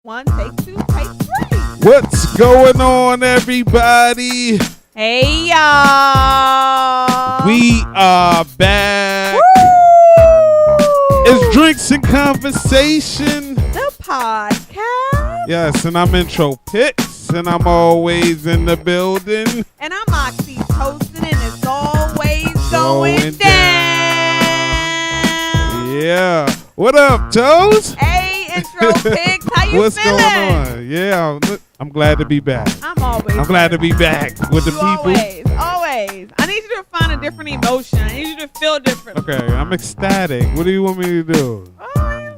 1, take 2, take 3. What's going on, everybody? Hey, y'all. We are back. Woo! It's Drinks and Conversation. The podcast. Yes, and I'm Intro Picks, and I'm always in the building. And I'm Oxy toasting, and it's always going down. Yeah. What up, Toes? Hey, Intro Picks. How you What's feeling? going on? Yeah, I'm glad to be back. I'm glad to be back with the people. Always. I need you to find a different emotion. I need you to feel different. Okay, I'm ecstatic. What do you want me to do?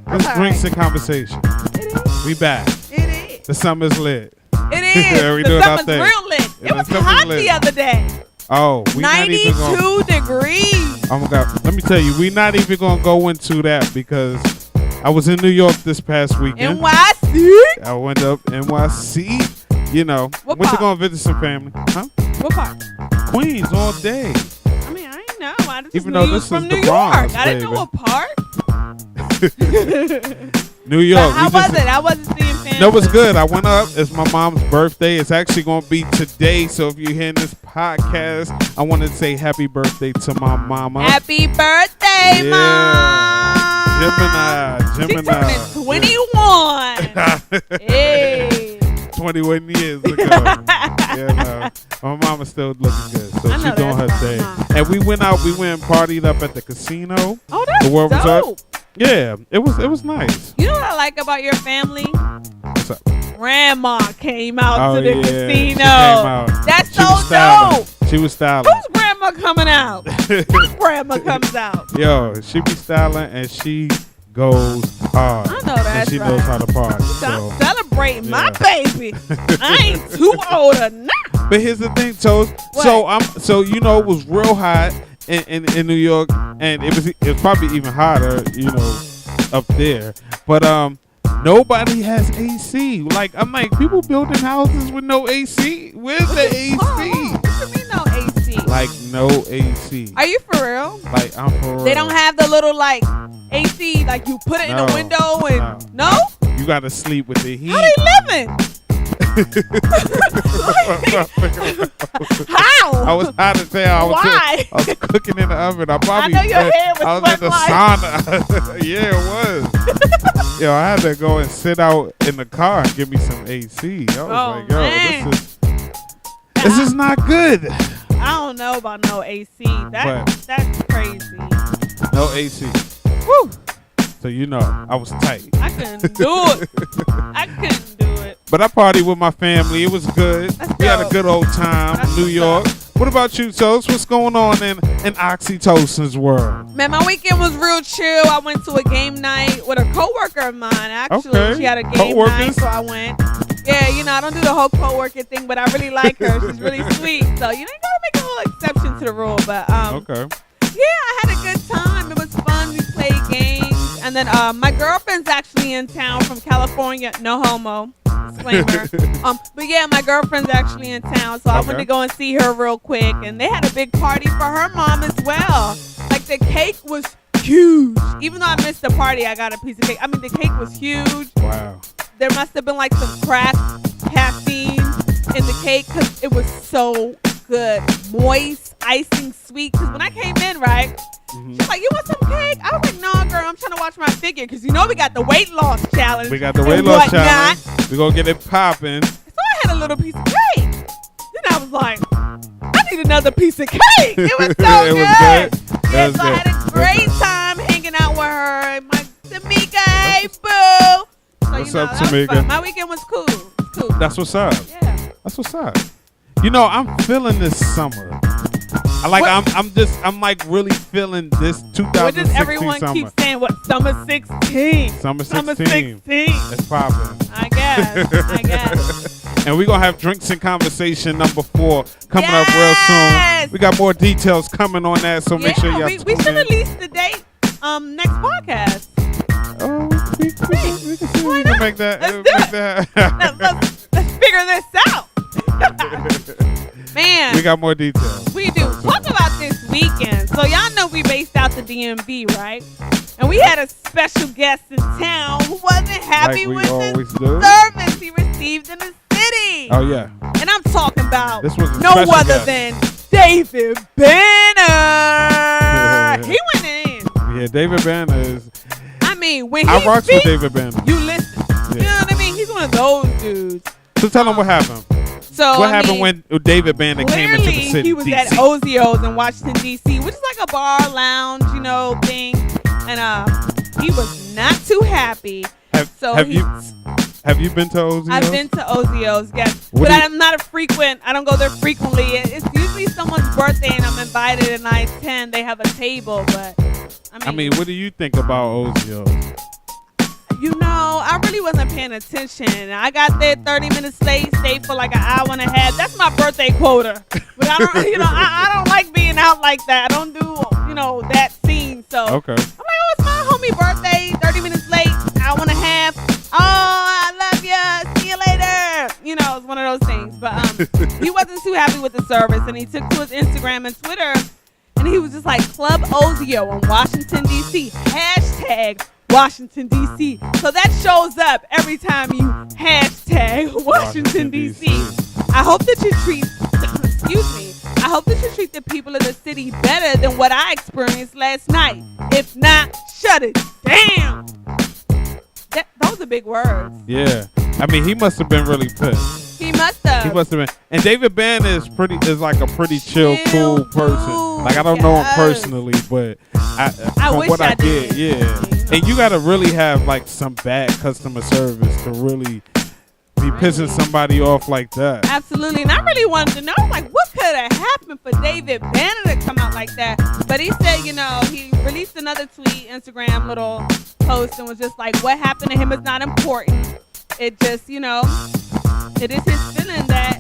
It's Drinks and Conversation. It is. We back. It is. The summer's lit. It is. Yeah, we the doing our summer's thing. real lit. Yeah, It was the summer's hot lit. the other day. Oh, we 92 not even gonna, degrees. oh my God. Let me tell you, we're not even going to go into that because I was in New York this past weekend. NYC? I went up NYC. You know, What went to part? go and visit some family. Huh? What part? Queens all day. I mean, I ain't know. I just Even knew though you this was from is the New Bronx, York. I didn't know baby. what part. New York. How was it? I wasn't seeing family. No, it was good. I went up. It's my mom's birthday. It's actually going to be today. So if you're hearing this podcast, I want to say happy birthday to my mama. Happy birthday, Yeah. Mom. Gemini. She turning 21. Hey. 21 years ago. Yeah, no. My mama's still looking good. So I know she's doing her that's thing. right, And we went out. We went and partied up at the casino. Oh, that's The World Resort. dope. Yeah, it was nice. You know what I like about your family? What's up? Grandma came out Oh, to the yeah. casino. She came out. That's She so was styling. dope. She was styling. Who's grandma coming out? Whose grandma comes out? Yo, she be styling and she goes hard. I know that's and she right. knows how to party. So So. I'm celebrating my yeah. baby. I ain't too old enough. But here's the thing, Toast. What? So you know it was real hot in New York, and it was probably even hotter, you know, up there. But nobody has AC. Like I'm like, people building houses with no AC. Where's the AC? What you mean no AC? Like no AC. Are you for real? Like I'm for real. They don't have the little like AC, like you put it in No, the window and no? You gotta sleep with the heat. How they living? How? I was hot as hell. Why? I was cooking in the oven. I probably know your head was I was in the sweating sauna. Yeah, it was. Yo, I had to go and sit out in the car and give me some AC. I was like, yo, man. this is not good. I don't know about no AC. That's crazy. No AC. Whew. So you know, I was tight. I couldn't do it. I couldn't do it. But I partied with my family. It was good. That's We had a dope. good old time That's in New what's York. What about you, Toast? What's going on in Oxytocin's world? Man, my weekend was real chill. I went to a game night with a coworker of mine. Actually, Okay. she had a game Coworkers? night, so I went. Yeah, you know, I don't do the whole coworker thing, but I really like her. She's really sweet. So you know, you gotta make a little exception to the rule. But Okay. yeah, I had a good time. It was fun. We played games, and then my girlfriend's actually in town from California. No homo. Disclaimer. But yeah, my girlfriend's actually in town, so I went Okay. to go and see her real quick, and they had a big party for her mom as well. Like the cake was huge. Even though I missed the party, I got a piece of cake. I mean, the cake was huge. Wow. There must have been like some crack caffeine in the cake because it was so good. Moist, icing sweet. Because when I came in, right, she's like, you want some cake? I was like, no, girl, I'm trying to watch my figure. Because you know we got the weight loss challenge. We got the and weight loss whatnot. challenge. We're going to get it popping. So I had a little piece of cake. Then I was like, I need another piece of cake. It was so It good. was good. Yeah, It was so I good. had a great time hanging out with her. And my Tamika, hey, boo. So, What's up, that was Tamika? fun. My weekend was cool. It was cool. That's what's up. Yeah. That's what's up. You know, I'm feeling this summer. I'm like really feeling this 2016 What does everyone summer. keep saying? What, summer 16? Summer 16. Summer 16. It's popping. I guess. And we're going to have Drinks and Conversation number 4 coming up real Yes! soon. We got more details coming on that, so make sure y'all we tune should in. release the date next podcast. Oh, we can see. Why We can not? make that. Let's make do it. that. Let's figure this out. Man, We got more details. we do. Talk about this weekend. So y'all know we based out the DMV, right? And we had a special guest in town who wasn't happy Like we with always the do. service. received in the city. Oh yeah. And I'm talking about This was a no special other guest. than David Banner. He went in. Yeah, David Banner is. I mean, when he I rocks with speaks, David Banner. you listen. You know what I mean? He's one of those dudes. So tell them what happened. So What happened when David Banner came into the clearly city? he was DC? at Ozios in Washington D.C., which is like a bar lounge, thing, and he was not too happy. Have you been to Ozios? I've been to Ozios, yes, What but do you- I'm not a frequent. I don't go there frequently. It's usually someone's birthday and I'm invited and I attend. They have a table, but I mean, what do you think about Ozios? I really wasn't paying attention. I got there 30 minutes late, stayed for like an hour and a half. That's my birthday quota. But I don't, I don't like being out like that. I don't do, that scene. So Okay. I'm like, oh, it's my homie birthday. 30 minutes late, hour and a half. Oh, I love you. See you later. It's one of those things. But he wasn't too happy with the service, and he took to his Instagram and Twitter, and he was just like, Club Ozio in Washington, D.C. # Washington, D.C. So that shows up every time you hashtag Washington, D.C. I hope that you treat, I hope that you treat the people of the city better than what I experienced last night. If not, shut it down. Those are big words. Yeah. I mean, he must have been really pissed. He must have. He must have been. And David Banner is like a pretty chill, cool person. dude, Like, I don't know him yes. personally, but I from wish what I I get, did. yeah. And you got to really have like some bad customer service to really be pissing somebody off like that. Absolutely. And I really wanted to know, like, what could have happened for David Banner to come out like that? But he said, he released another tweet, Instagram little post, and was just like, what happened to him is not important. It just, it is his feeling that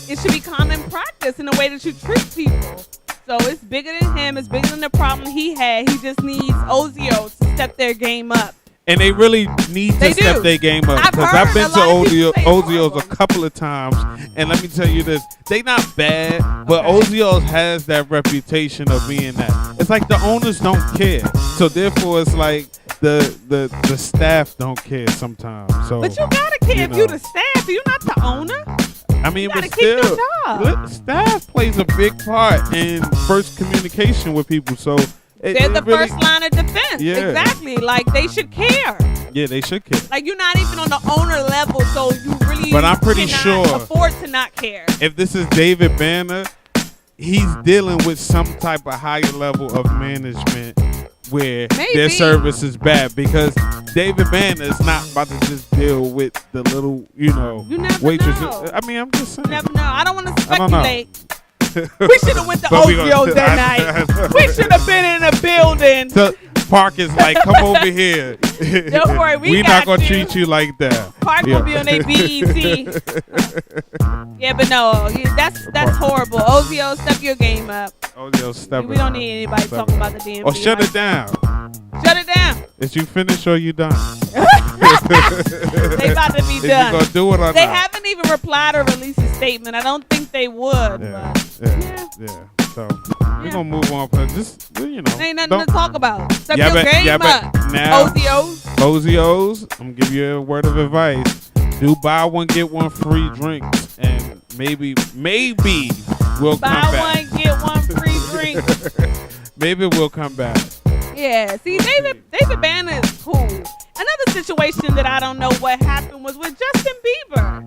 it should be common practice in the way that you treat people. So it's bigger than him. It's bigger than the problem he had. He just needs Ozios to step their game up. And they really need to step their game up, because I've been to Ozios a couple of times, and let me tell you this: they not bad, but Ozios has that reputation of being that. It's like the owners don't care, so therefore it's like the staff don't care sometimes. So, but you gotta care if you the staff. You're not the owner. I mean, but keep your still, job. staff plays a big part in first communication with people. So. They're the first line of defense. Yeah. Exactly. Like, they should care. Yeah, they should care. Like, you're not even on the owner level, so you really But I'm pretty cannot sure afford to not care. if this is David Banner, he's dealing with some type of higher level of management where their service is bad, because David Banner is not about to just deal with the little, You never waitress. know. I mean, I'm just saying. You never know. I don't want to I don't know. speculate. We should have went to But we Ozios gonna- that night. We should have been in a building. So Park is like, come over here. Don't worry, we not got gonna you. treat you like that. Park will be on their BET. Yeah, but no, that's horrible. Ozios, step your game up. Ozios, step We it don't up. need anybody Step talking it about up. the DMV. Or shut it down. Shut it down. Is you finished or you done? They about to be Is you done. gonna do it or They not? haven't even replied or released a statement. I don't think they would. Yeah, But yeah. So we're gonna move on, but just ain't nothing to talk about. Step your but game up. now Ozios. I'm gonna give you a word of advice. Do buy one get one free drinks, and maybe we'll Buy come back. one, get one free drink. Maybe we'll come back. Yeah, see, David Banner is cool. Another situation that I don't know what happened was with Justin Bieber.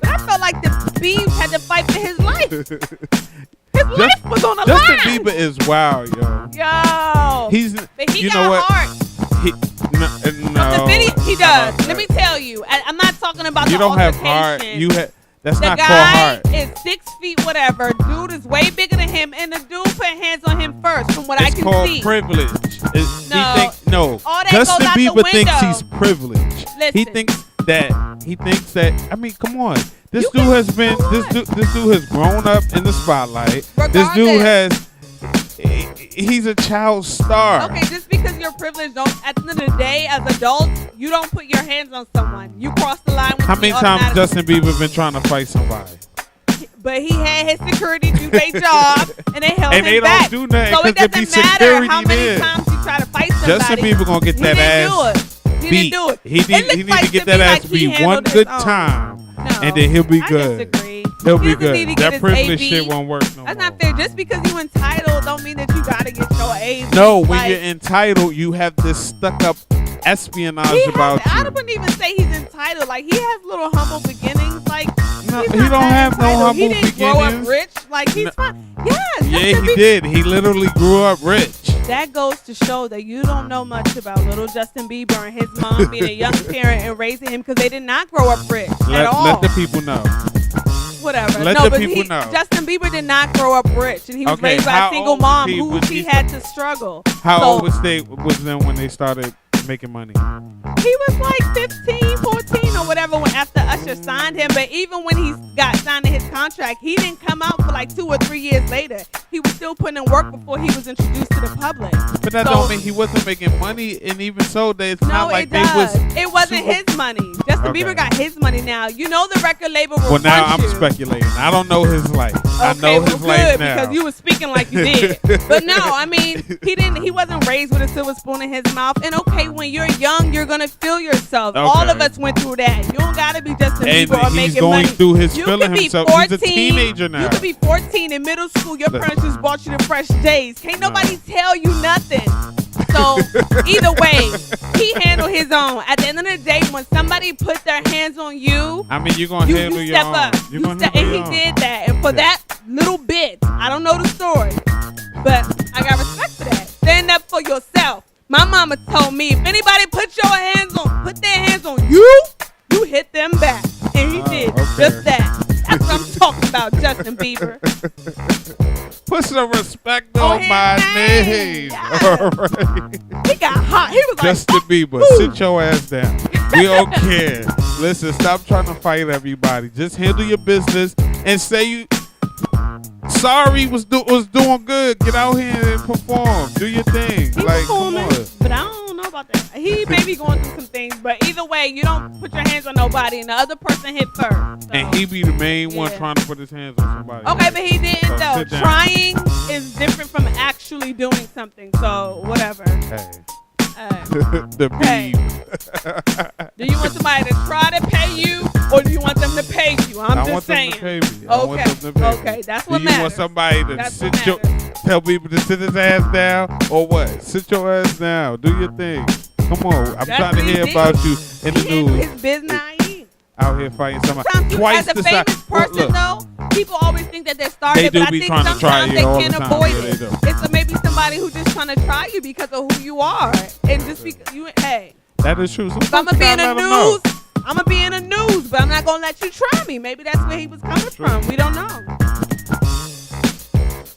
But I felt like the Biebs had to fight for his life. His life was on the Justin line. Bieber is wild, yo. Yo. But he you got know what? heart. No. The video, he does. Let me tell you. I'm not talking about You the don't have heart. altercation. That's the not called guy heart. is 6 feet whatever. Dude is way bigger than him, and the dude put hands on him first, from what I It's can called see. privilege. No. All that Justin goes out the Bieber thinks window. he's privileged. Listen. He thinks that. I mean, come on. This You dude can- has been. so This dude has grown up in the spotlight. This dude Regardless. has. He's a child star. Okay, just because you're privileged, at the end of the day, as adults, you don't put your hands on someone. You cross the line with How me many times automatically. Justin Bieber been trying to fight somebody? But he had his security do their job, and they held And him they back. don't do nothing So it 'cause there be doesn't matter security how many there. times you try to fight somebody. Justin Bieber gonna get that he ass didn't do it. He beat. didn't do it. He It need looks to like get to that me ass like he beat one handled his good own. time. and then he'll be I good. disagree. He'll He be doesn't need good. to get That his privilege AB. shit won't work no more. That's not fair. Just because you entitled don't mean that you gotta get your AB. No, when Like, you're entitled, you have this stuck up espionage he about has, I you. wouldn't even say he's entitled. Like, he has little humble beginnings. Like, No, he's he not don't that have no entitled. humble He didn't grow up beginnings. rich. Like, he's No. fine. Yes. Yeah, Justin he Bieber- did. He literally grew up rich. That goes to show that you don't know much about little Justin Bieber and his mom being a young parent and raising him because they did not grow up rich at all. Let the people know. Whatever. Let no, the but people know. Justin Bieber did not grow up rich, and he was Okay, raised by how a single old mom was he who when she he had to struggle. How So, old was them when they started making money? He was like 15, 14 or whatever when after Usher signed him. But even when he got signed to his contract, he didn't come out for like 2 or 3 years later. He was still putting in work before he was introduced to the public. But that So- don't mean he wasn't making money, and even so, it's No, not like it they does. was. It wasn't super- his money. Justin Okay. Bieber got his money now. You know the record label will Well, now front I'm you. speculating. I don't know his life. I Okay, know well, his life good, now. because you were speaking like you did. But no, I mean, he wasn't raised with a silver spoon in his mouth. And okay, when you're young, you're gonna feel yourself. Okay. All of us went through that. You don't gotta be Justin And Bieber or he's making going money. through his You feeling could be himself. 14, He's a teenager now. You could be 14 in middle school. Your Look. parents just bought you the Fresh Days. Can't nobody tell you nothing. So either way, he handled his own. At the end of the day, when somebody put their hands on you, I mean, you're gonna handle you your step own. up. You're You gonna step, handle and your he own. did that. And for that little bit, I don't know the story, but I got respect for that. Stand up for yourself. My mama told me if anybody put their hands on you, you hit them back. And he did okay. just that. That's what I'm talking about, Justin Bieber. Put some respect Oh, on his my name. name. Yes. All right. He got hot. He was Justin like, Bieber, ooh. sit your ass down. We don't care. Listen, stop trying to fight everybody. Just handle your business and say you sorry was doing good. Get out here and perform. Do your thing. He Like, come performing, on. but I don't know about that. He may be going through some things, but either way, you don't put your hands on nobody, and the other person hit first. So. And he be the main one Yeah. trying to put his hands on somebody. Okay, but he didn't So though. sit down. Trying is different from actually doing something. So whatever. Hey. Uh, The Hey. beef. do you want somebody to try to pay you, or do you want them to pay you? I'm I just want saying. them to pay me. I want Okay. them to pay Okay, me. that's Do what you want matters. somebody to That's sit what your tell people to sit his ass down or what? Sit your ass down. Do your thing. Come on. I'm That's trying to what he hear did. about you in the He handled news. his business. Out here fighting somebody. Sometimes you, Twice as a the famous size. person, Look, though, people always think that they're started, They do but I be think trying to try sometimes you they all the can't time. avoid Yeah, it. they do. It's maybe somebody who's just trying to try you because of who you are, and just because you. Hey, that is true. if I'm gonna be in the news, I'm gonna be in the news, but I'm not gonna let you try me. Maybe that's where he was coming from. We don't know.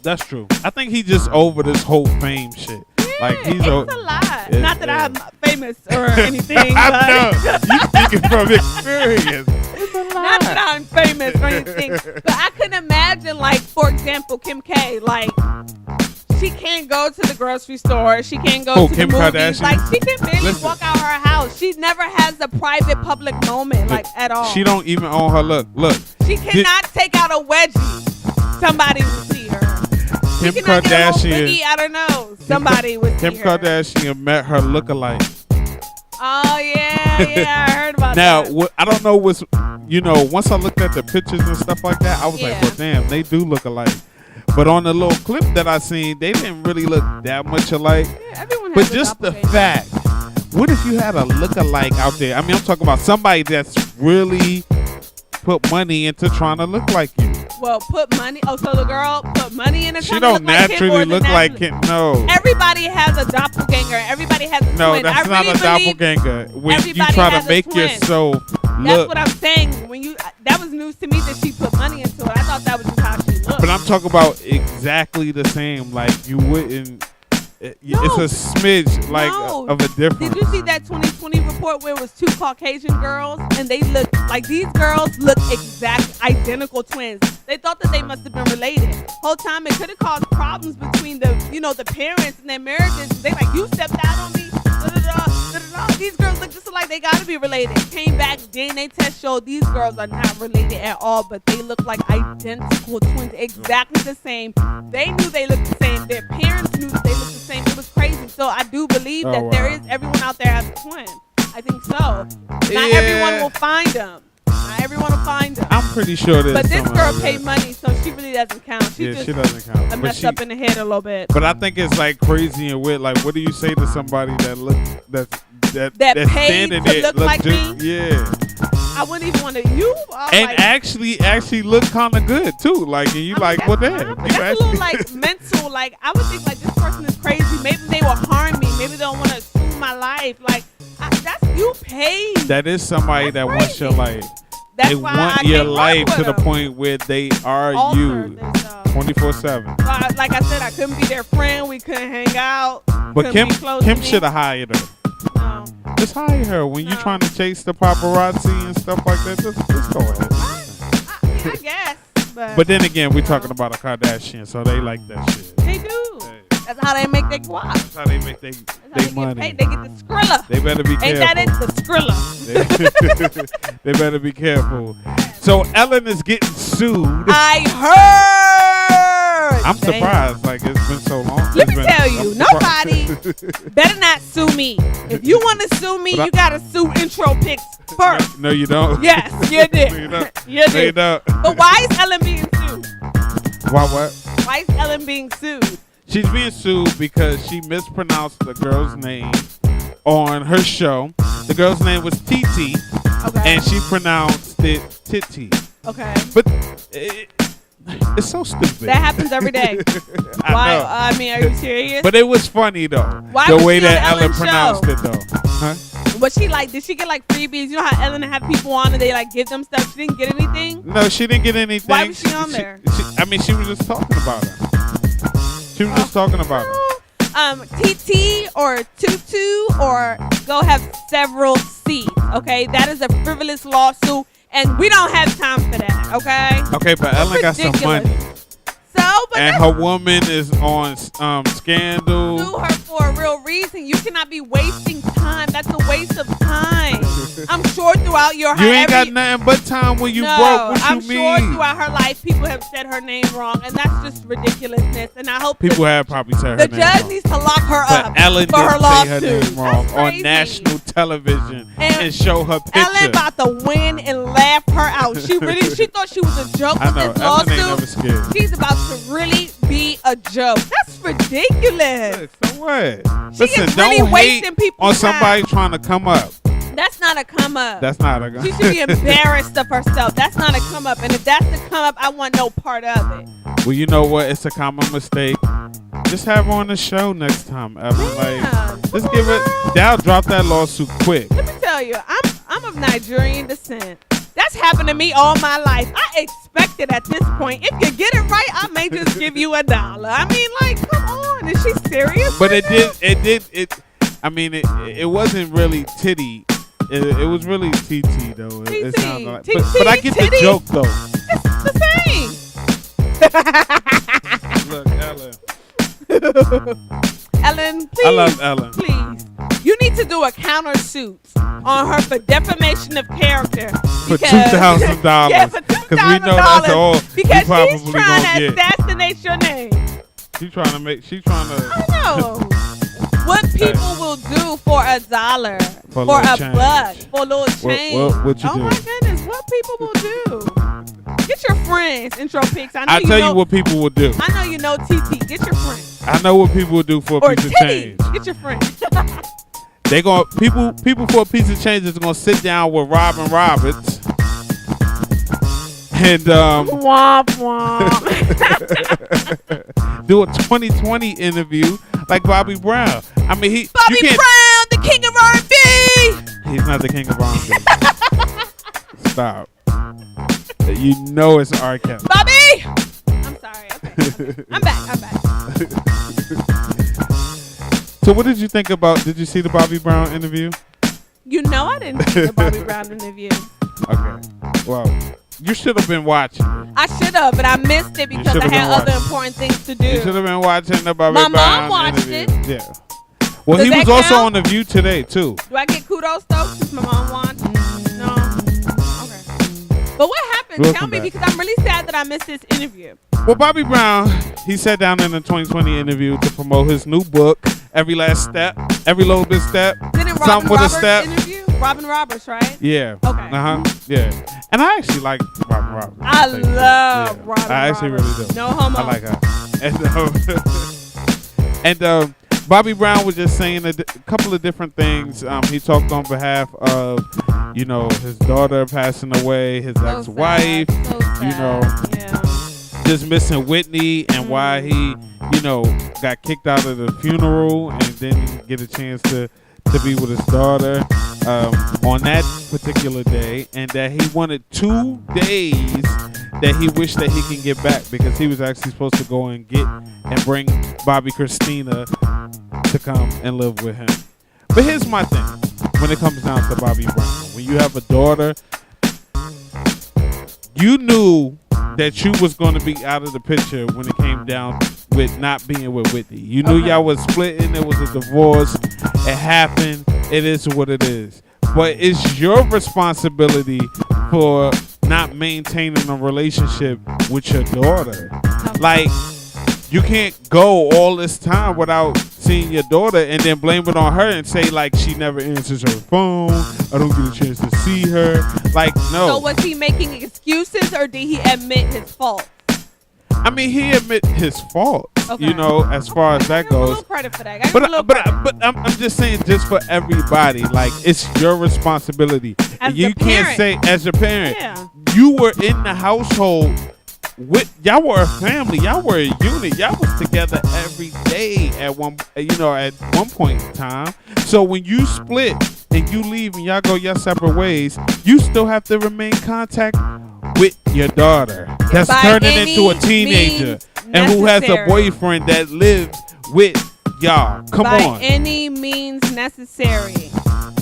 That's true. I think he just over this whole fame shit. Like he's it's a lot. Yeah, Not that yeah. I'm famous or anything. I but know. You speaking from experience. It's a lot. Not that I'm famous or anything, but I couldn't imagine, like, for example, Kim K. Like, she can't go to the grocery store. She can't go to Kim the movies. Kardashian? Like, she can barely Listen. walk out her house. She never has a private public moment, like, at all. She don't even own her look. Look. She cannot take out a wedgie. Somebody will see her. Kim She cannot get a little Kardashian. boogie out her nose. Somebody would see Kim her. Kardashian met her lookalike. Oh, yeah, I heard about Now, that. I don't know what's, once I looked at the pictures and stuff like that, I was like, Yeah. well, damn, they do look alike. But on the little clip that I seen, they didn't really look that much alike. Yeah, everyone But has a just the doppelganger. fact, what if you had a lookalike out there? I mean, I'm talking about somebody that's really put money into trying to look like you. Well, put money. Oh, so the girl put money in it. She don't naturally look like him. No. Everybody has a doppelganger. Everybody has a No, twin. that's I not really a believe doppelganger. When you everybody try has to a make twin. yourself That's look. what I'm saying. That was news to me that she put money into it. I thought that was just how she looked. But I'm talking about exactly the same. Like you wouldn't. It's a smidge like No. of a difference. Did you see that 2020 report where it was 2 Caucasian girls and they looked like these girls look exact identical twins? They thought that they must have been related. Whole time it could have caused problems between the parents and their marriages. They like, you stepped out on me. These girls look just like they gotta be related. Came back, DNA test showed these girls are not related at all, but they look like identical twins, exactly the same. They knew they looked the same. Their parents knew that they looked the same. It was crazy. So I do believe that there is everyone out there has a twin. I think so. Not everyone will find them. Not Not everyone will find them. I'm pretty sure there's But this some girl out there. paid money, so she really doesn't count. She She doesn't count. But messed up in the head a little bit. But I think it's like crazy and weird. Like, what do you say to somebody that's paid standing to there look like me? Yeah. I wouldn't even want to. And like, actually look kind of good too. Like, and you like, well, damn. That's a little like mental. Like, I would think like this person is crazy. Maybe they will harm me. Maybe they don't want to assume my life. Like, that's you paid. That is somebody that wants your life. That's they why want I your can't work life with to the them. point where they are Altered you themselves. 24/7. Like I said, I couldn't be their friend. We couldn't hang out. But couldn't be close Kim to me. should have hired her. No. Just hire her when you're No. trying to chase the paparazzi and stuff like that. Just go ahead. I guess. But then again, we're talking about a Kardashian, so they like that shit. They do. Hey. That's how they make their guap. That's how they make That's how they they money. get paid. They get the Skrilla. They better be Ain't careful. that it? The Skrilla. They better be careful. So Ellen is getting sued. I heard. I'm surprised. Like, it's been so long. Let me tell you, nobody better not sue me. If you want to sue me, you gotta sue Intro Pics first. No, you don't. Yes, you did. No, you don't. You No, you did. don't. But why is Ellen being sued? Why what? Why is Ellen being sued? She's being sued because she mispronounced the girl's name on her show. The girl's name was Titi, Okay. and she pronounced it Titi. Okay. But it's so stupid. That happens every day. I Why? know. I mean, are you serious? But it was funny though. Why the was way she on that the Ellen Ellen pronounced show? it though. Huh? Was she like? Did she get like freebies? You know how Ellen have people on and they like give them stuff. She didn't get anything. No, she didn't get anything. Why was she on there? I mean, she was just talking about her. She was just talking about her. TT or Tutu or go have several seats. Okay, that is a frivolous lawsuit, and we don't have time for that. Okay. Okay, but Ellen got some Ridiculous. money. So, but And her woman is on Scandal. sue her for a real reason. You cannot be wasting time. That's a waste of time. I'm sure throughout your You ain't got nothing but time when you broke. What I'm you sure mean? throughout her life people have said her name wrong, and that's just ridiculousness. And I hope People the, have probably said the her name judge wrong. needs to lock her But up Ellen for her didn't say her lawsuit. name wrong That's on crazy. national television And and show her picture. Ellen about to win and laugh her out. She thought she was a joke I with know. this Ellen ain't never lawsuit. scared. She's about to really be a joke. That's ridiculous. Look, so what? She Listen, is really don't hate wasting people's on somebody time. trying to come up. That's not a come up. That's not a She should be embarrassed of herself. That's not a come up. And if that's the come up, I want no part of it. Well, you know what? It's a common mistake. Just have her on the show next time, Evan. Yeah, Like, just come give on, it. girl. They'll drop that lawsuit quick. Let me tell you, I'm of Nigerian descent. That's happened to me all my life. I expect it at this point. If you get it right, I may just give you $1. I mean, like, come on. Is she serious? But right now? I mean, it wasn't really titty. It was really TT though. It TT. sounded like, TT, but I get the titty. joke though. It's the same. Look, Ellen. Ellen, please. I love Ellen. Please. You need to do a countersuit on her for defamation of character. For because- $2,000. Yeah, for $2,000. Because we know that's all you Because probably she's trying gonna to get. assassinate your name. She's trying to. I know. What people will do for $1, For a for little a change. buck, for a little change. what you oh do? my goodness, what people will do. Get your friends, Intro Pics. I know I tell know, you what people will do. I know you know TT. Get your friends. I know what people will do for a Or piece of Titty. change. Get your friends. They gonna people for a piece of change is gonna sit down with Robin Roberts and Womp womp. do a 2020 interview like Bobby Brown. I mean, Bobby you can't, Brown, the king of R&B. He's not the king of R&B. Stop. You know it's R. Kelly. Bobby. I'm sorry. Okay. I'm back. So what did you think about? Did you see the Bobby Brown interview? You know I didn't see the Bobby Brown interview. Okay. Well, you should have been watching. I should have, but I missed it because should've I had been other watching. important things to do. You should have been watching the Bobby My Brown mom watched interview. it. Yeah. Well, Does he was that also count? on The View today, too. Do I get kudos though since my mom watched? No. Okay. But what happened? We'll Tell come me back. because I'm really sad that I missed this interview. Well, Bobby Brown, he sat down in the 2020 interview to promote his new book, Every Last Step, Every Little Bit Step, Didn't Robin Something with a Roberts Step. interview? Robin Roberts, right? Yeah. Okay. Yeah. And I actually like Robin Roberts. I love Robin Roberts. I actually really do. No homo. I like her. And Bobby Brown was just saying a couple of different things. He talked on behalf of, his daughter passing away, his ex-wife, just missing Whitney, and why he, got kicked out of the funeral and didn't get a chance to be with his daughter on that particular day, and that he wanted 2 days that he wished that he can get back, because he was actually supposed to go and bring Bobby Christina to come and live with him. But here's my thing when it comes down to Bobby Brown. When you have a daughter, you knew that you was going to be out of the picture when it came down with not being with Whitney. You knew y'all was splitting. It was a divorce. It happened. It is what it is. But it's your responsibility for not maintaining a relationship with your daughter. Like, you can't go all this time without seeing your daughter and then blame it on her and say, like, she never answers her phone. I don't get a chance to see her. Like, no. So was he making excuses, or did he admit his fault? I mean, he admit his fault, as far as that goes. A little credit for that. But I'm just saying, just for everybody, like, it's your responsibility. As you can't say, as a parent, you were in the household y'all were a family, y'all were a unit, y'all was together every day at one point in time. So when you split and you leave and y'all go your separate ways, you still have to remain contact with your daughter that's turning into a teenager and who has a boyfriend that lives with y'all. Come on. By any means necessary.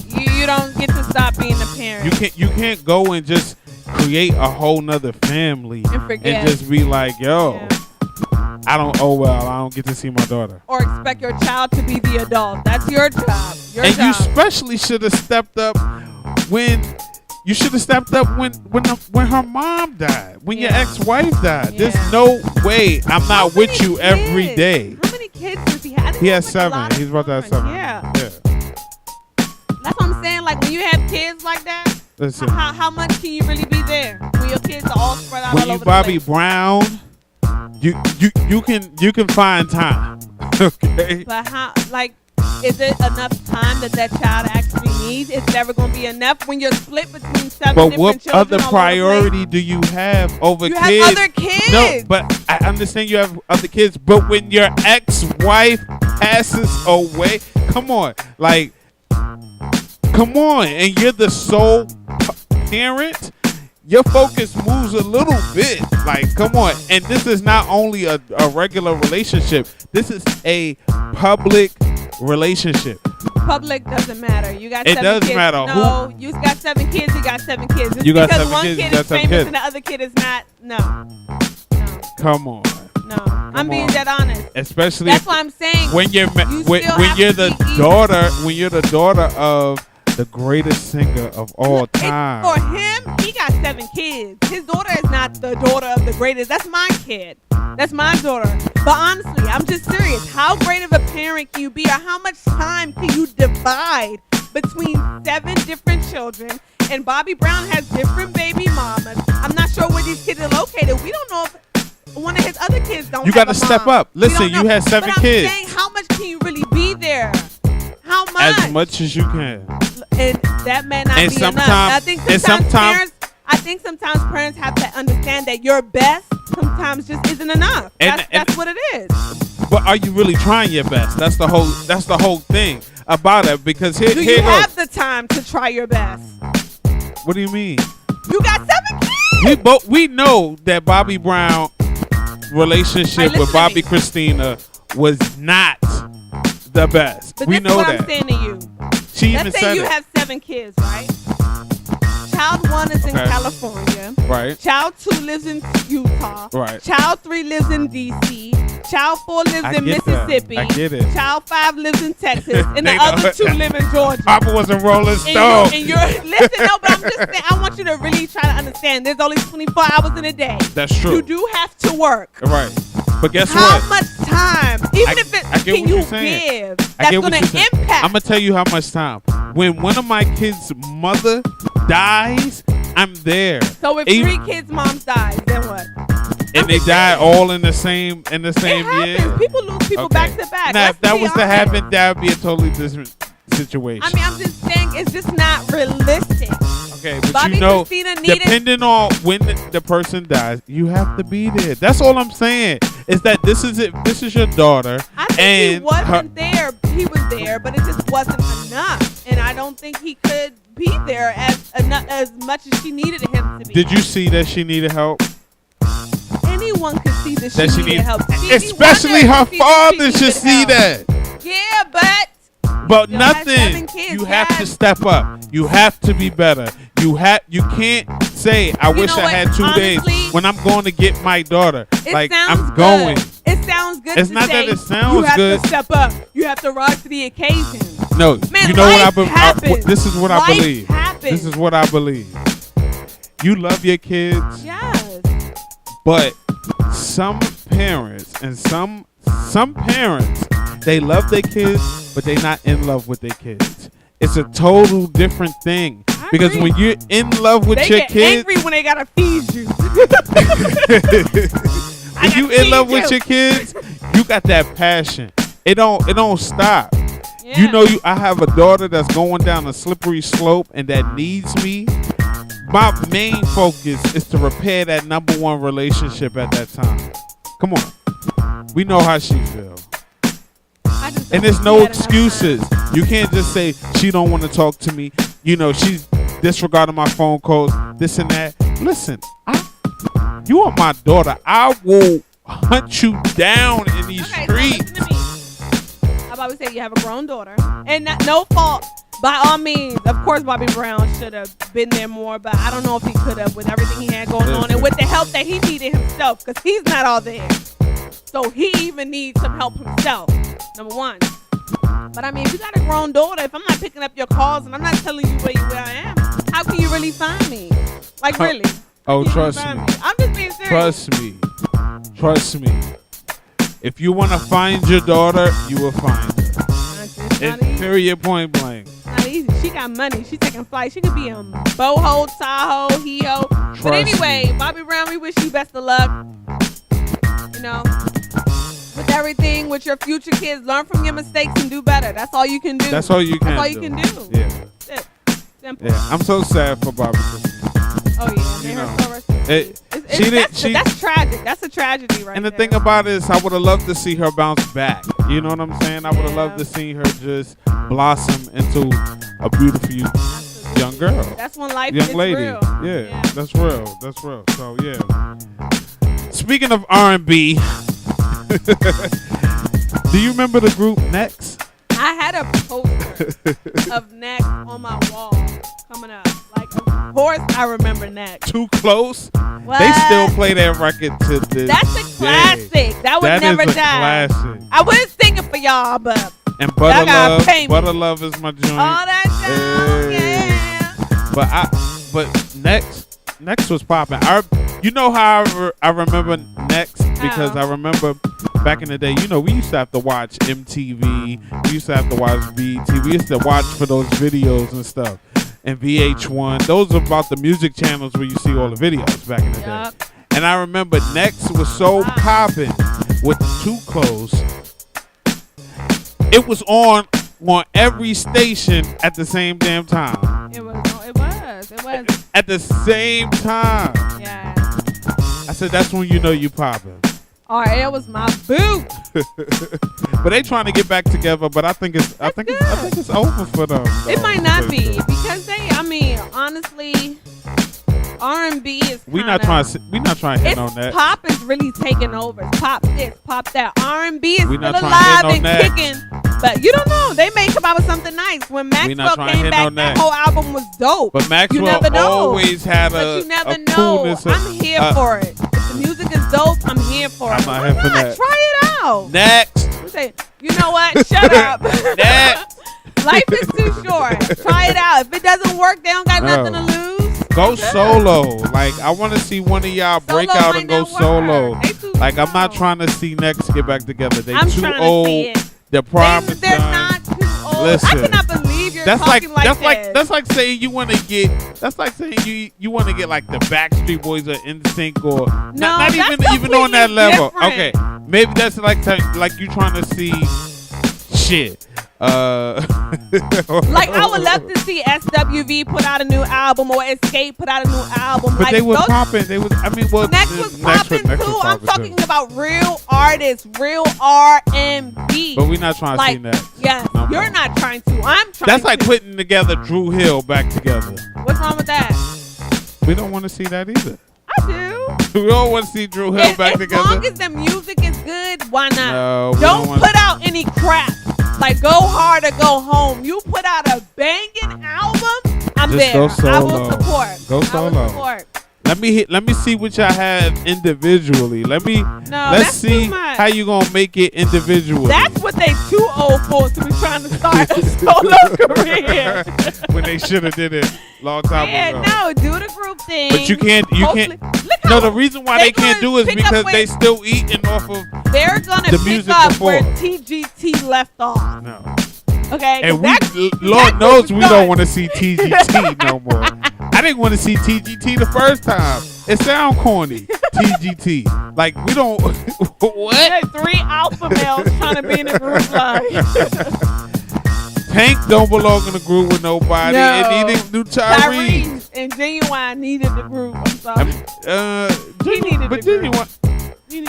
You don't get to stop being a parent. You can't go and just create a whole nother family and just be like, I don't get to see my daughter. Or expect your child to be the adult. That's your job. You especially should have stepped up when her mom died, when your ex-wife died. There's no way I'm not with you every day. How many kids does he have? He has 7. He's about to have 7. Yeah. That's what I'm saying. Like, when you have kids like that, how much can you really be there when your kids are all spread out all over the place? When you Bobby Brown, you can find time. Okay. But how? Like, is it enough time that child actually needs? It's never going to be enough when you're split between 7 different children. But what other priority do you have over kids? You have other kids. No, but I understand you have other kids. But when your ex-wife passes away, come on, and you're the sole parent, your focus moves a little bit. Like, come on. And this is not only a regular relationship. This is a public relationship. Public doesn't matter. You got 7 kids. It doesn't matter. No, you got 7 kids. You got 7 kids. Just you got because 7 one kids, kid is famous and the other kid is not. No. Come on. No. I'm being dead honest. Especially that's why I'm saying when you're the daughter of the greatest singer of all time. For him, he got 7 kids. His daughter is not the daughter of the greatest. That's my kid. That's my daughter. But honestly, I'm just serious. How great of a parent can you be, or how much time can you divide between 7 different children? And Bobby Brown has different baby mamas. I'm not sure where these kids are located. We don't know if one of his other kids don't have a mom. You got to step up. Listen, you had 7 kids. I'm saying, how much can you really be there? How much? As much as you can. And that may not be enough. I think sometimes parents have to understand that your best sometimes just isn't enough. That's what it is. But are you really trying your best? That's the whole thing about it. Because here you have the time to try your best? What do you mean? You got 7 kids. We know that Bobby Brown relationship with Bobby Christina was not the best. But we know what that. I'm saying to you. Let's say you have 7 kids, right? Child 1 is in California. Right. Child 2 lives in Utah. Right. Child 3 lives in D.C. Child 4 lives in Mississippi. I get it. Child 5 lives in Texas. And the other 2 live in Georgia. Papa was a Rolling Stone. Listen, no, but I'm just saying, I want you to really try to understand. There's only 24 hours in a day. That's true. You do have to work. Right. But guess what? How much time? Even if it can you give? That's going to impact. I'm going to tell you how much time. when one of my kids' mother dies, I'm there. So if 3 kids' moms dies, then what? And they die all in the same year. People lose people back to back. Now, if that was to happen, that would be a totally different situation. I mean, I'm just saying it's just not realistic. Okay, but Bobby you know, depending on when the person dies, you have to be there. That's all I'm saying. Is that this is it? This is your daughter. I think he wasn't there. He was there, but it just wasn't enough. And I don't think he could be there as much as she needed him to be. Did you see that she needed help? Anyone could see that she needed help. Especially her father should see that. Yeah, but nothing. You have to step up. You have to be better. You can't say, I wish I had 2 days when I'm going to get my daughter. Like, I'm going. It sounds good. It's not that it sounds good. You have to step up. You have to rise to the occasion. No, man, you know what this is what I believe. This is what I believe. You love your kids. Yes. But some parents and some parents, they love their kids, but they're not in love with their kids. It's a total different thing. Because when you're in love with your kids, they get angry when they gotta feed you. When you in love with your kids, you got that passion. It don't stop. Yeah. You know, I have a daughter that's going down a slippery slope and that needs me. My main focus is to repair that number 1 relationship at that time. Come on. We know how she feels. And there's no excuses. You can't just say she don't want to talk to me. You know, she's disregarding my phone calls, this and that. Listen, you are my daughter. I will hunt you down in these streets. So listen to me. How about we say you have a grown daughter, and no fault. By all means, of course, Bobby Brown should have been there more, but I don't know if he could have with everything he had going on and with the help that he needed himself, because he's not all there. So he even needs some help himself, number 1. But I mean, if you got a grown daughter, if I'm not picking up your calls and I'm not telling you where I am, how can you really find me? Like, really? Oh, trust me. I'm just being serious. Trust me. If you want to find your daughter, you will find her. It's period, point blank. Not easy. She got money. She taking flights. She could be in Boho, Tahoe, Heo. But anyway, Bobby Brown, we wish you best of luck. You know, with everything, with your future kids, learn from your mistakes and do better. That's all you can do. That's all you can do. Yeah. That's it. Simple. Yeah. I'm so sad for Bobby. Oh yeah, may her soul rest in peace. That's tragic. That's a tragedy, right? And the thing about it is, I would have loved to see her bounce back. You know what I'm saying? I would have loved to see her just blossom into a beautiful young girl. That's when life young is lady. Real. Yeah, that's real. That's real. So yeah. Speaking of R&B, do you remember the group Next? I had a poster of Next on my wall coming up. Like, of course I remember Next. Too Close? What? They still play that record to this That's a classic. day. That would never die. Classic. I wasn't singing for y'all, but and Butter Love is my joint. All that junk, yeah. But Next was popping. You know how I remember Next because I remember back in the day, you know, we used to have to watch MTV. We used to have to watch BET. We used to watch for those videos and stuff. And VH1. Those are about the music channels where you see all the videos back in the day. And I remember Next was so popping with Too Close. It was on every station at the same damn time. It was. At the same time. Yeah. I said, that's when you know you popping. All right, it was my boo. But they trying to get back together, but I think it's over for them. It might not be because honestly, R&B is we not trying to hit on that. Pop is really taking over. Pop this, pop that. R&B is still alive and kicking. But you don't know. They may come out with something nice. When Maxwell came back, that whole album was dope. But Maxwell always had But you never know. I'm here for it. If the music is dope, I'm here for it. I'm not here for that. Try it out. Next. Say, you know what? Shut up. Next. Life is too short. Try it out. If it doesn't work, they don't got nothing to lose. Go solo. Like, I want to see one of y'all break out and go solo. Like, I'm not trying to see Next get back together. They too old. They're not too old. Listen. I cannot believe you're that's talking like this. That's like saying you want to get. That's like saying you want to get like the Backstreet Boys or NSYNC or not even on that level. Different. Okay, maybe that's like you trying to see shit. Like I would love to see SWV put out a new album or Escape put out a new album. But like, they were popping. They was. I mean, well, Next was popping too. I'm talking about real artists, real R&B. But we're not trying to see that. Yes, no you're more. not trying to. I'm trying. That's like to. putting together Drew Hill back together. What's wrong with that? We don't want to see that either. I do. We don't want to see Drew Hill back together. As long as the music is good, why not? No, don't put out any crap. Like go hard or go home. You put out a banging album, I'm Just there. go solo. I will support. Go solo. I will support. Let me see what y'all have individually. Let's that's see too much. how you gonna make it individually. That's what they too old for to be trying to start a solo career. When they should have did it long time ago. No, do the group thing. But you can't. No, the reason why they can't do it is because they still eating off of. They're gonna the pick music up before. where TGT left off. No. Okay. And Lord knows we don't want to see TGT no more. I didn't want to see TGT the first time. It sound corny. TGT. Like we don't. What? There's 3 alpha males trying to be in a group like. Tank don't belong in the group with nobody. No. It needed new Tyrese. And Genuine needed the group. I'm sorry. He needed the group.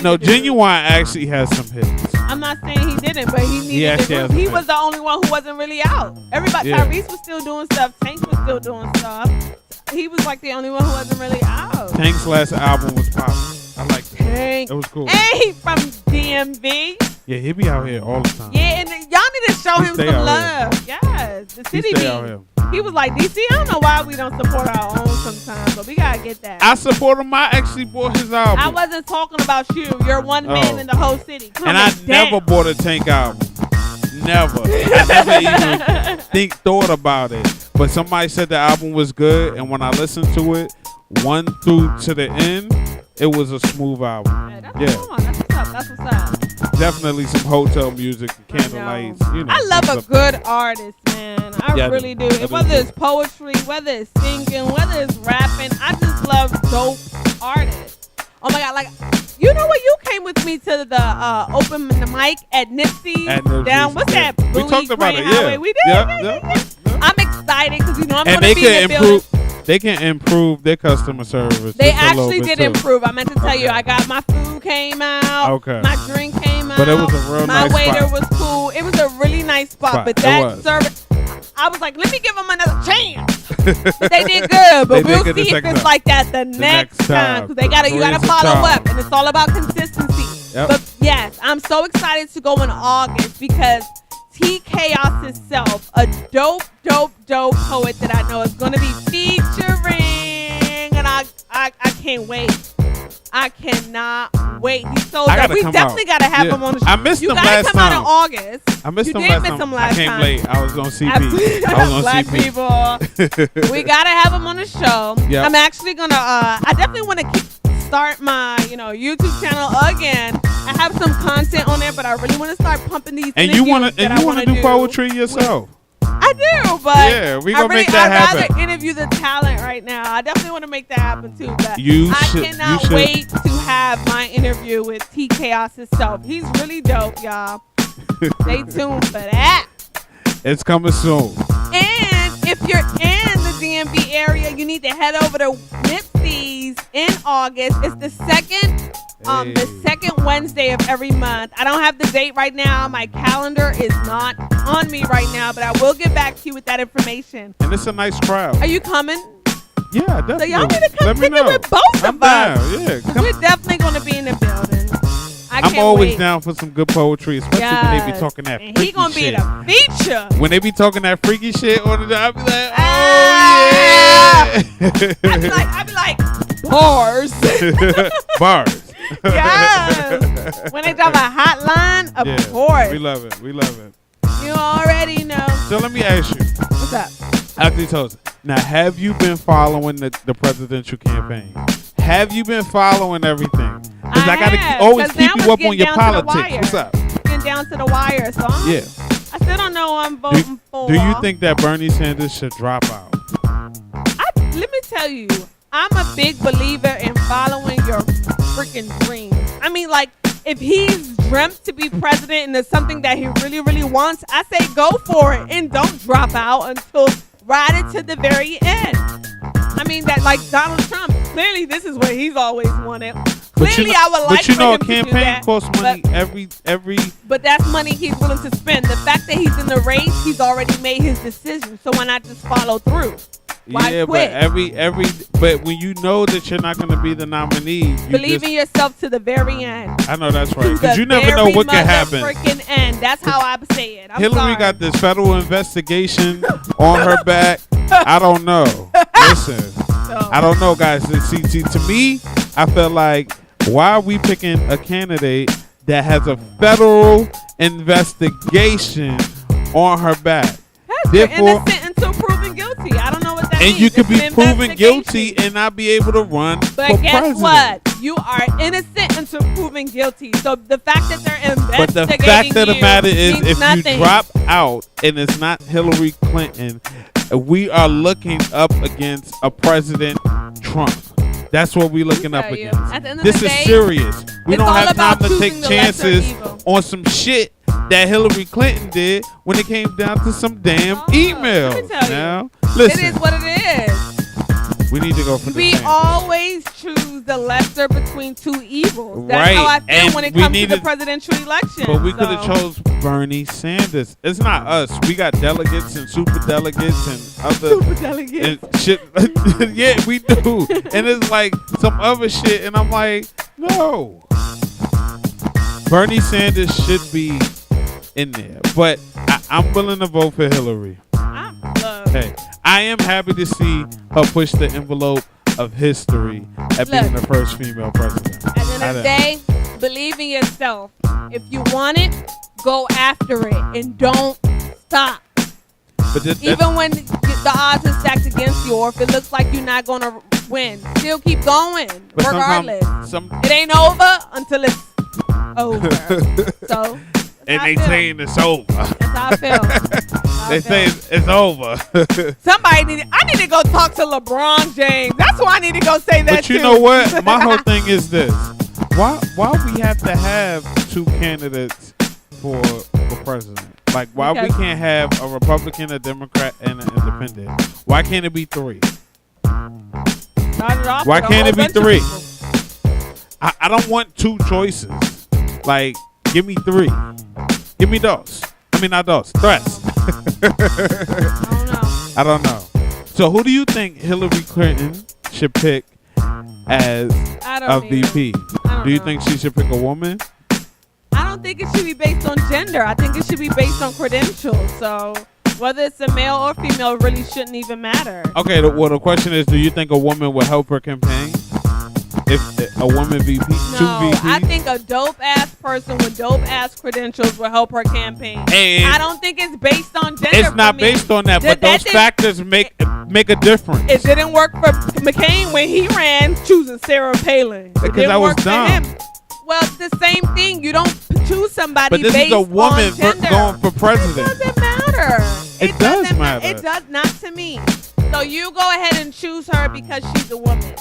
No, Genuine actually has some hits. I'm not saying he didn't, but he needed the group. He was the only one who wasn't really out. Everybody, Tyrese was still doing stuff. Tank was still doing stuff. He was like the only one who wasn't really out. Tank's last album was popping. I liked it. Tank. It was cool. And he from DMV. Yeah, he be out here all the time. Yeah, and y'all need to show him some love. Yes, the city be. He was like, DC, I don't know why we don't support our own sometimes, but we gotta get that. I support him. I actually bought his album. I wasn't talking about you. You're one man in the whole city. And I never bought a Tank album. Never. I never even thought about it. But somebody said the album was good, and when I listened to it, 1 through to the end, it was a smooth album. That's what's up. That's what's up. Definitely some hotel music, candlelights. You know, I love a good artist, man. I really do. Whether it's poetry, whether it's singing, whether it's rapping, I just love dope artists. Oh my God, like, you know what? You came with me to the open the mic at Nipsey's down. What's that? We talked about it. Yeah, we did. Yeah. I'm excited because I'm and gonna be in the building. They can improve their customer service. They actually did improve. I meant to tell you, I got my food came out. Okay. My drink came out. But it was a real nice spot. My waiter was cool. It was a really nice spot. But that service, I was like, let me give them another chance. But they did good. But we'll see if it's like that the next time. Because you gotta follow up, and it's all about consistency. Yep. But yes, I'm so excited to go in August because T Chaos itself, a dope poet that I know is going to be featuring, and I can't wait. I cannot wait. He's so dope. We definitely got to have him on the show. I missed him last time. You got to come out in August. I missed him last time. You did miss him last time. I came late. I was on CP. I was on Black CP. People. We got to have him on the show. Yep. I'm actually going to, I definitely want to start my, YouTube channel again. I have some content on there, but I really want to start pumping these. And you want to do poetry yourself? I do, but yeah, we gonna make that happen. I'd rather interview the talent right now. I definitely want to make that happen too. But I cannot wait to have my interview with T Chaos himself. He's really dope, y'all. Stay tuned for that. It's coming soon. And if you're in the DMV area, you need to head over to Nipsey's in August. It's the second Wednesday of every month. I don't have the date right now. My calendar is not on me right now, but I will get back to you with that information. And it's a nice crowd. Are you coming? Yeah, definitely. So y'all need to come kick it with both of us. Yeah, we're definitely going to be in the building. I'm always down for some good poetry, especially when they be talking that freaky shit. He gonna be the feature. When they be talking that freaky shit on the, I'll be like, yeah. I'd be like, bars. Bars. Yes. When they drop a hotline, of course. We love it. You already know. So let me ask you. What's up? After you told us. Now, have you been following the presidential campaign? Have you been following everything? Because I got to always keep you up on your politics. What's up? Getting down to the wire, so I still don't know who I'm voting for. Do you think that Bernie Sanders should drop out? Let me tell you, I'm a big believer in following your freaking dreams. I mean, like, if he's dreamt to be president and it's something that he really, really wants, I say go for it and don't drop out until ride it to the very end. I mean, that like Donald Trump, clearly this is what he's always wanted. Clearly, I would like for him to do that. But you know, a campaign costs money every. But that's money he's willing to spend. The fact that he's in the race, he's already made his decision. So why not just follow through? Why quit? But when you know that you're not going to be the nominee, believe in yourself to the very end. I know that's right, because you never know what can happen. Freaking end. That's how I say it. Hillary got this federal investigation on her back. I don't know. Listen, I don't know, guys. See, to me, I felt like, why are we picking a candidate that has a federal investigation on her back? Therefore, innocent until proven guilty. I don't know what that means. And you could be proven guilty and not be able to run for president. But guess what? You are innocent until proven guilty. So the fact that they're investigating But the fact of the matter is, if nothing. You drop out and it's not Hillary Clinton, we are looking up against a President Trump. That's what we're looking up against. This is serious. We don't have time to take chances on some shit that Hillary Clinton did when it came down to some damn emails. Now, listen. It is what it is. We need to go for We always choose the lesser between two evils. That's how I feel and when it comes to the presidential election. But we could have chose Bernie Sanders. It's not us. We got delegates and super delegates and other super delegates and shit. Yeah, we do. And it's like some other shit. And I'm like, no. Bernie Sanders should be in there. But I'm willing to vote for Hillary. Hey, I am happy to see her push the envelope of history at being the first female president. At the end of the day, believe in yourself. If you want it, go after it and don't stop. But even when the odds are stacked against you, or if it looks like you're not going to win, still keep going, regardless. It ain't over until it's over. So, and they saying it's over. That's how I feel. They say it's over. I need to go talk to LeBron James. That's why I need to go say that. But you know what? My whole thing is this: why we have to have two candidates for president? Like, why we can't have a Republican, a Democrat, and an independent? Why can't it be three? Why can't it be three? I don't want two choices. Like, give me three. Give me dos. I mean, not dos. Tres. I don't know. So who do you think Hillary Clinton should pick as a VP? Do you think she should pick a woman? I don't think it should be based on gender. I think it should be based on credentials. So whether it's a male or female really shouldn't even matter. Okay, well, the question is, do you think a woman would help her campaign? If a woman VP, no, I think a dope-ass person with dope-ass credentials will help her campaign. And I don't think it's based on gender. It's not based on that, but those factors make a difference. It didn't work for McCain when he ran choosing Sarah Palin. Because I was dumb. Well, it's the same thing. You don't choose somebody based on gender. But this is a woman going for president. It doesn't matter. It does matter. It does not to me. So you go ahead and choose her because she's a woman.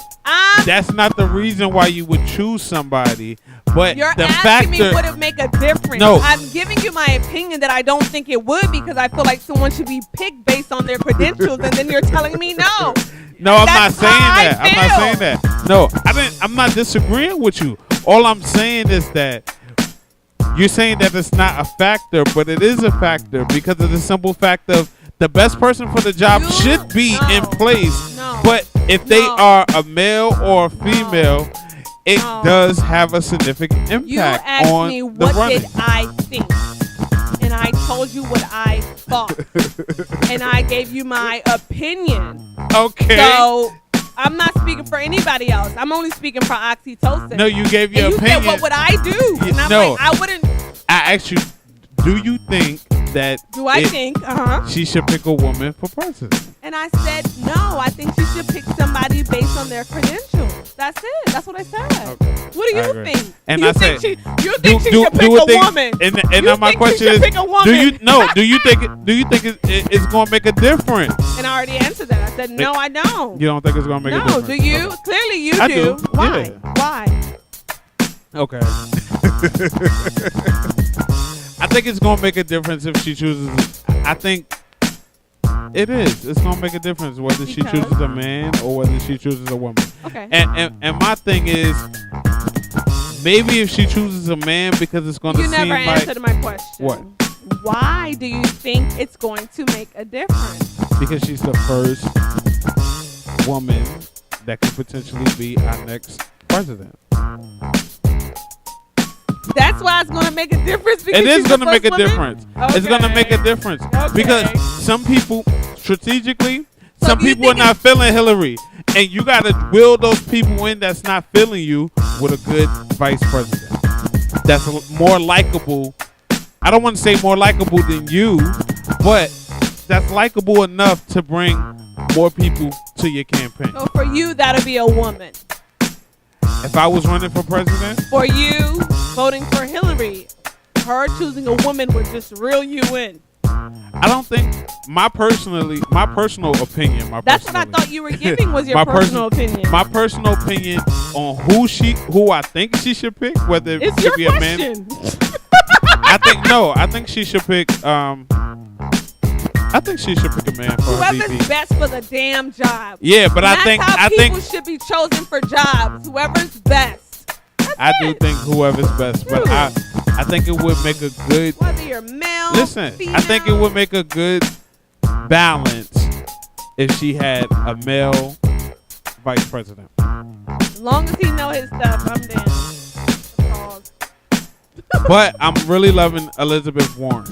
That's not the reason why you would choose somebody, but you're the asking me would it make a difference. No. I'm giving you my opinion that I don't think it would, because I feel like someone should be picked based on their credentials, and then you're telling me no. No, I'm not saying that. I'm not saying that. No, I'm not disagreeing with you. All I'm saying is that you're saying that it's not a factor, but it is a factor because of the simple fact of the best person for the job should be in place. But if they are a male or a female, it does have a significant impact you asked on me the what running. did I think, and I told you what I thought, and I gave you my opinion. Okay. So I'm not speaking for anybody else. I'm only speaking for oxytocin. No, you gave your opinion. You said, what would I do? And I'm like, I wouldn't. I asked you, do you think that she should pick a woman for president? And I said, no, I think she should pick somebody based on their credentials. That's it. That's what I said. Okay. What do I you agree. think? And you I think said, you think she should pick a woman? And You now my think question she should is, pick a woman? do you think it's going to make a difference? And I already answered that. I said no, I don't. You don't think it's going to make a difference? No, do you? Okay. Clearly you I do. do. Why? Yeah. Why? Okay. I think it's going to make a difference if she chooses. I think it is. It's going to make a difference whether she chooses a man or whether she chooses a woman. Okay. And my thing is, maybe if she chooses a man because it's going to seem like... You never answered my question. What? Why do you think it's going to make a difference? Because she's the first woman that could potentially be our next president. That's why it's going to make a difference. Because It is going to make a difference. Okay. It's going to make a difference. Okay. Because some people, strategically, So some do you people are think not feeling Hillary. And you got to will those people in that's not feeling you with a good vice president. That's more likable. I don't want to say more likable than you, but that's likable enough to bring more people to your campaign. So for you, that'll be a woman. If I was running for president, For you, voting for Hillary, her choosing a woman would just reel you in. I don't think my personal opinion. That's what I thought you were giving was your my personal opinion. My personal opinion on who I think she should pick, whether it It's should your be a man. question. I think she should pick. I think she should pick a man for her Whoever's VP. best for the damn job. Yeah, but That's how people think should be chosen for jobs. Whoever's best. I do think whoever's best, but I think it would make a good. Whether you're male, Listen, female. I think it would make a good balance if she had a male vice president. As long as he know his stuff, I'm down. But I'm really loving Elizabeth Warren.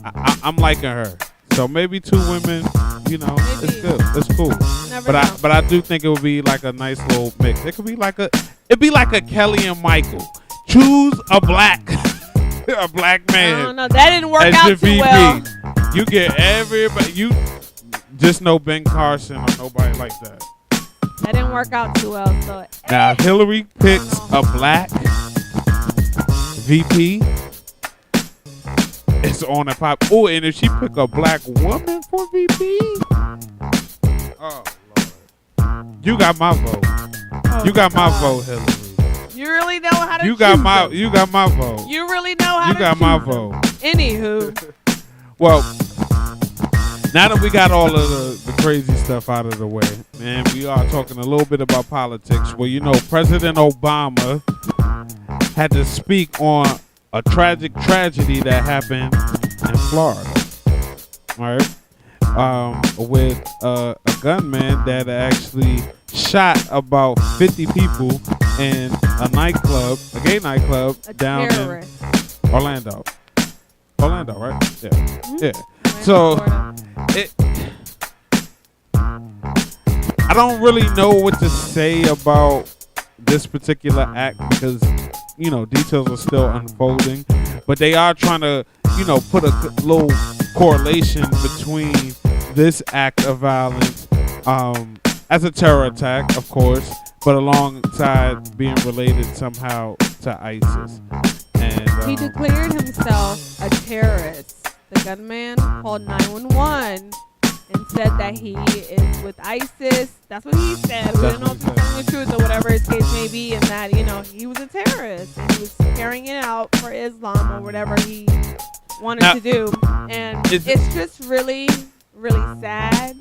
I'm liking her. So maybe two women, it's good. It's cool. But I do think it would be like a nice little mix. It'd be like a Kelly and Michael. Choose a black man. I don't know. That didn't work as out your too VP. well. You get everybody. You just know Ben Carson or nobody like that. That didn't work out too well. So Now, if Hillary picks a black VP, it's on a pop. Oh, and if she pick a black woman for VP, oh Lord, you got my vote. You got my vote, Hillary. You really know how to. You got my vote. You really know how to. You got my vote. Anywho. Well, now that we got all of the crazy stuff out of the way, man, we are talking a little bit about politics. Well, President Obama had to speak on a tragic tragedy that happened in Florida, right? With a gunman that actually shot about 50 people in a gay nightclub down terrorist. in Orlando. Orlando, right? Yeah. Mm-hmm. Yeah. So I don't really know what to say about this particular act because details are still unfolding, but they are trying to put a little correlation between this act of violence as a terror attack, of course, but alongside being related somehow to ISIS. And he declared himself a terrorist. The gunman called 911 and said that he is with ISIS. That's what he said. We don't know if he's telling the truth or whatever his case may be, and that he was a terrorist and he was carrying it out for Islam or whatever he wanted to do. And it's just really, really sad.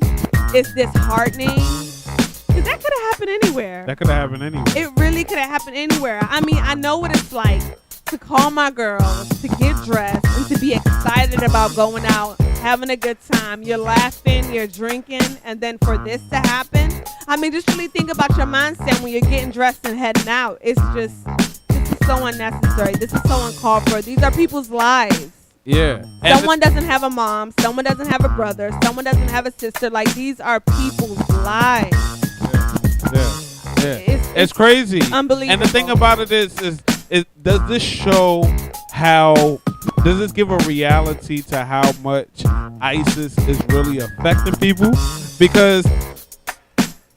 It's disheartening because that could have happened anywhere. That could have happened anywhere. It really could have happened anywhere. I mean, I know what it's like to call my girls, to get dressed, and to be excited about going out, having a good time. You're laughing, you're drinking, and then for this to happen, I mean, just really think about your mindset when you're getting dressed and heading out. This is so unnecessary. This is so uncalled for. These are people's lives. Yeah. Someone doesn't have a mom. Someone doesn't have a brother. Someone doesn't have a sister. Like, these are people's lives. Yeah. It's crazy. Unbelievable. And the thing about it is does this show does this give a reality to how much ISIS is really affecting people? Because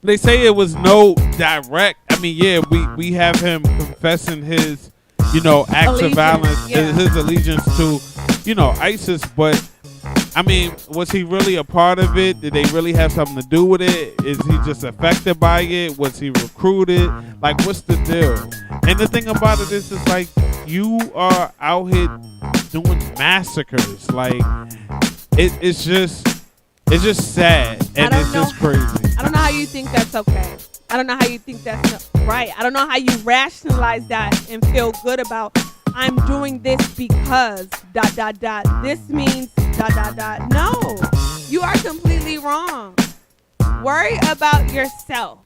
they say it was no direct. I mean, yeah, we have him confessing his, acts of Allegiance, violence, yeah. his allegiance to, ISIS. But I mean, was he really a part of it? Did they really have something to do with it? Is he just affected by it? Was he recruited? Like, what's the deal? And the thing about it is, it's like you are out here doing massacres. Like, it's just sad and it's just crazy. I don't know how you think that's okay. I don't know how you think that's right. I don't know how you rationalize that and feel good about, I'm doing this because ... This means ... No, you are completely wrong. Worry about yourself.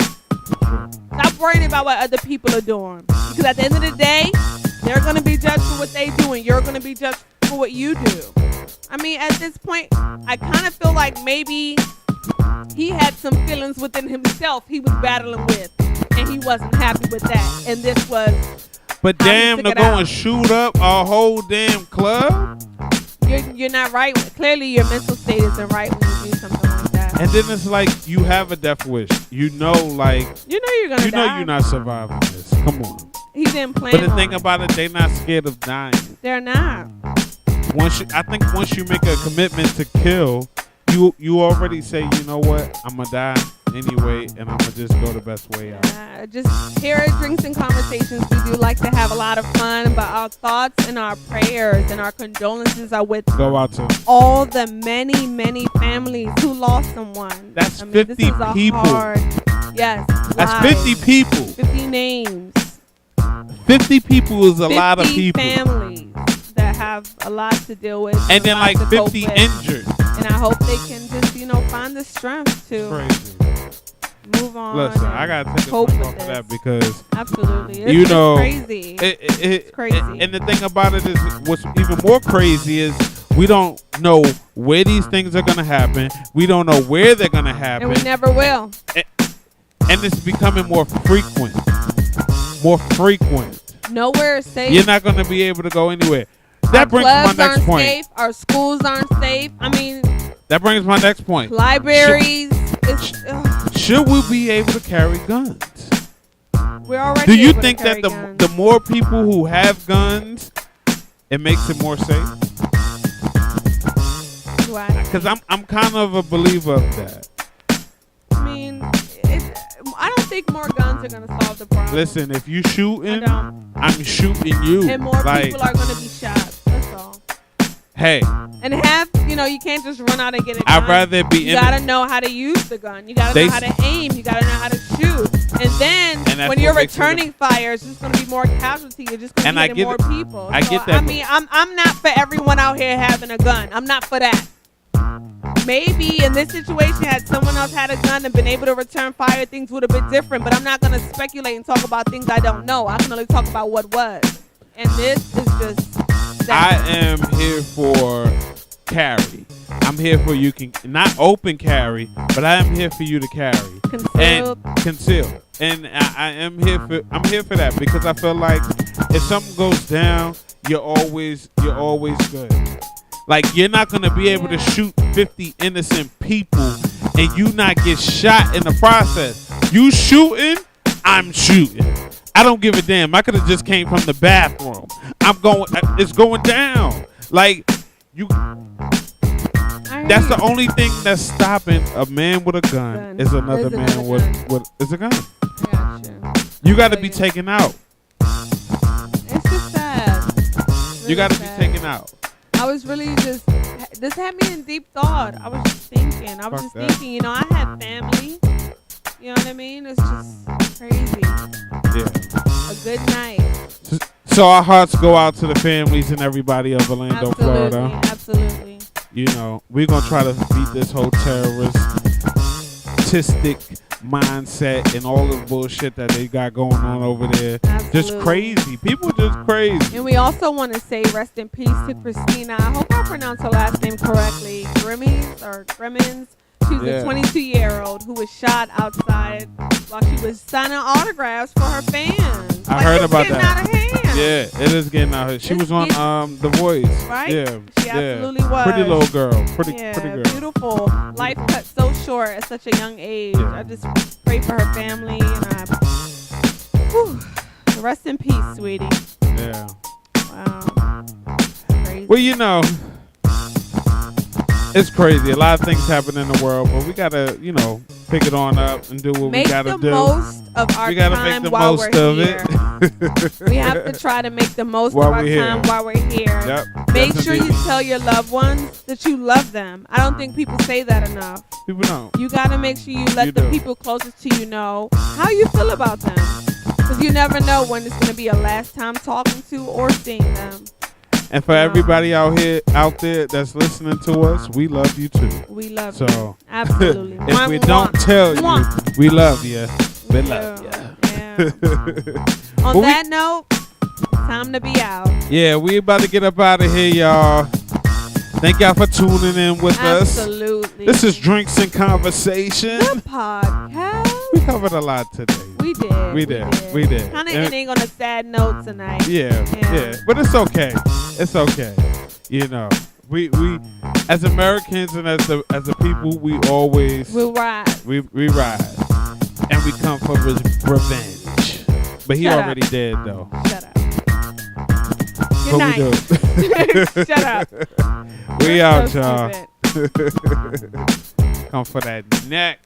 Stop worrying about what other people are doing. Because at the end of the day, they're going to be judged for what they do, and you're going to be judged for what you do. I mean, at this point, I kind of feel like maybe he had some feelings within himself he was battling with, and he wasn't happy with that. And this was... But damn, to go and shoot up a whole damn club? You're not right. Clearly, your mental state isn't right when you do something like that. And then it's like you have a death wish. You're gonna die. You know you're not surviving this. Come on. He didn't plan. But the thing about it, they're not scared of dying. They're not. I think once you make a commitment to kill, you already say, you know what, I'm gonna die anyway, and I'm gonna just go the best way out. Just here at Drinks and Conversations, we do like to have a lot of fun, but our thoughts and our prayers and our condolences are with all the many, many families who lost someone. That's 50 people. Yes. That's 50 people. 50 names. 50 people is a lot of people. 50 families that have a lot to deal with. And then like 50 injured. And I hope they can just, find the strength to move on. Listen, I got to take a break off of that because... Absolutely. It's crazy. It's crazy. And the thing about it is, what's even more crazy is we don't know where these things are going to happen. We don't know where they're going to happen. And we never will. And it's becoming more frequent. Nowhere is safe. You're not going to be able to go anywhere. That brings my next point. Safe. Our schools aren't safe. I mean... That brings my next point. Libraries. Should we be able to carry guns? We're already Do you able think to carry that guns. the more people who have guns, it makes it more safe? Because I'm kind of a believer of that. I mean, I don't think more guns are going to solve the problem. Listen, if you shooting, I'm shooting you. And more people are going to be shot. That's all. Hey. And you can't just run out and get a gun. I'd rather be You got to know how to use the gun. You got to know how to aim. You got to know how to shoot. And then when you're returning fire, it's just going to be more casualty. You're just going to be hitting more people. I get that. I mean, I'm not for everyone out here having a gun. I'm not for that. Maybe in this situation, had someone else had a gun and been able to return fire, things would have been different. But I'm not going to speculate and talk about things I don't know. I can only talk about what was. And this is just... I am here for carry. I'm here for you can not open carry, but I am here for you to carry. Conceal. And I'm here for that because I feel like if something goes down, you're always good. Like you're not gonna be able to shoot 50 innocent people and you not get shot in the process. You shooting, I'm shooting. I don't give a damn. I could have just came from the bathroom. It's going down. Like you. That's the only thing that's stopping a man with a gun is another man with a gun. Gotcha. You got to be taken out. It's just sad. You got to be taken out. I was really this had me in deep thought. I was just thinking. I had family. You know what I mean? It's just crazy. Yeah. A good night. So our hearts go out to the families and everybody of Orlando, Florida. Absolutely. We're going to try to beat this whole terroristic mindset and all the bullshit that they got going on over there. Absolutely. Just crazy. People just crazy. And we also want to say rest in peace to Christina. I hope I pronounced her last name correctly. Grimmins. She was a 22-year-old who was shot outside while she was signing autographs for her fans. I heard about that. It's getting out of hand. Yeah, it is getting out of hand. She was on The Voice. Right? Yeah. She absolutely was. Pretty little girl. Pretty girl. Beautiful. Life cut so short at such a young age. Yeah. I just pray for her family and Whew. Rest in peace, sweetie. Yeah. Wow. Crazy. Well, you know, it's crazy. A lot of things happen in the world, but we gotta, you know, pick it on up and do what we gotta do. Make the most of our we gotta time make the while most we're of here. it. We have to try to make the most While of our we're here. time while we're here. Yep. Make Yes, sure you indeed. tell your loved ones that you love them. I don't think people say that enough. People don't. You got to make sure you let You the do. people closest to you know how you feel about them. Because you never know when it's going to be a last time talking to or seeing them. And for everybody out there that's listening to us, we love you too. We love So, you. Absolutely. If we don't tell you, we love you. We love you. Yeah. On that note, time to be out. Yeah, we about to get up out of here, y'all. Thank y'all for tuning in with us. Absolutely. This is Drinks and Conversation. The podcast. We covered a lot today. We did. We did. Kind of ending on a sad note tonight. Yeah. But it's okay. It's okay. You know, we as Americans and as a people, we always ride. We ride, and we come for revenge. But he already did though. Shut up. Good night. We do. Shut up. We You're out, so y'all. stupid. Come for that neck.